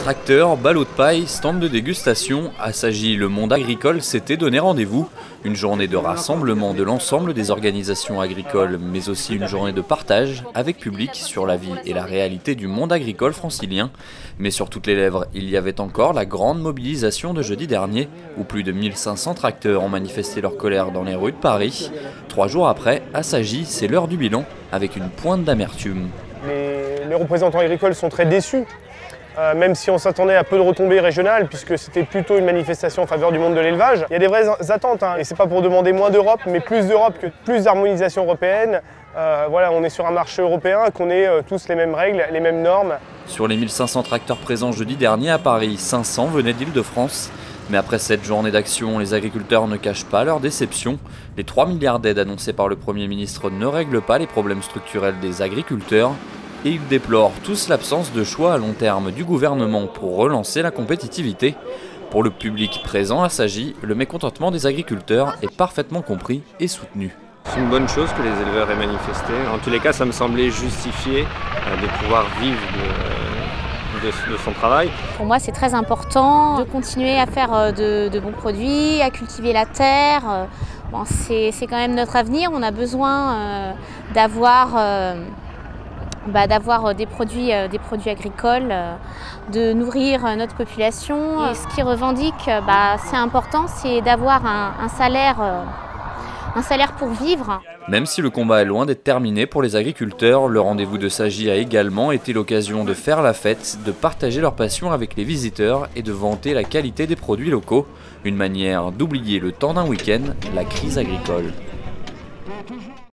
Tracteurs, ballots de paille, stands de dégustation, Assagi, le monde agricole s'était donné rendez-vous. Une journée de rassemblement de l'ensemble des organisations agricoles, mais aussi une journée de partage avec public sur la vie et la réalité du monde agricole francilien. Mais sur toutes les lèvres, il y avait encore la grande mobilisation de jeudi dernier, où plus de 1500 tracteurs ont manifesté leur colère dans les rues de Paris. 3 jours après, Assagi, c'est l'heure du bilan, avec une pointe d'amertume. Les représentants agricoles sont très déçus. Même si on s'attendait à peu de retombées régionales, puisque c'était plutôt une manifestation en faveur du monde de l'élevage. Il y a des vraies attentes, et c'est pas pour demander moins d'Europe, mais plus d'Europe, que plus d'harmonisation européenne. Voilà, on est sur un marché européen, qu'on ait tous les mêmes règles, les mêmes normes. Sur les 1500 tracteurs présents jeudi dernier à Paris, 500 venaient d'Île-de-France. Mais après cette journée d'action, les agriculteurs ne cachent pas leur déception. Les 3 milliards d'aides annoncées par le Premier ministre ne règlent pas les problèmes structurels des agriculteurs. Et ils déplorent tous l'absence de choix à long terme du gouvernement pour relancer la compétitivité. Pour le public présent à Assagi, le mécontentement des agriculteurs est parfaitement compris et soutenu. C'est une bonne chose que les éleveurs aient manifesté. En tous les cas, ça me semblait justifié de pouvoir vivre de son travail. Pour moi, c'est très important de continuer à faire de bons produits, à cultiver la terre. Bon, c'est quand même notre avenir. On a besoin d'avoir des produits agricoles, de nourrir notre population. Et ce qu'ils revendiquent, c'est important, c'est d'avoir un salaire pour vivre. Même si le combat est loin d'être terminé pour les agriculteurs, le rendez-vous de Assagi a également été l'occasion de faire la fête, de partager leur passion avec les visiteurs et de vanter la qualité des produits locaux. Une manière d'oublier le temps d'un week-end, la crise agricole.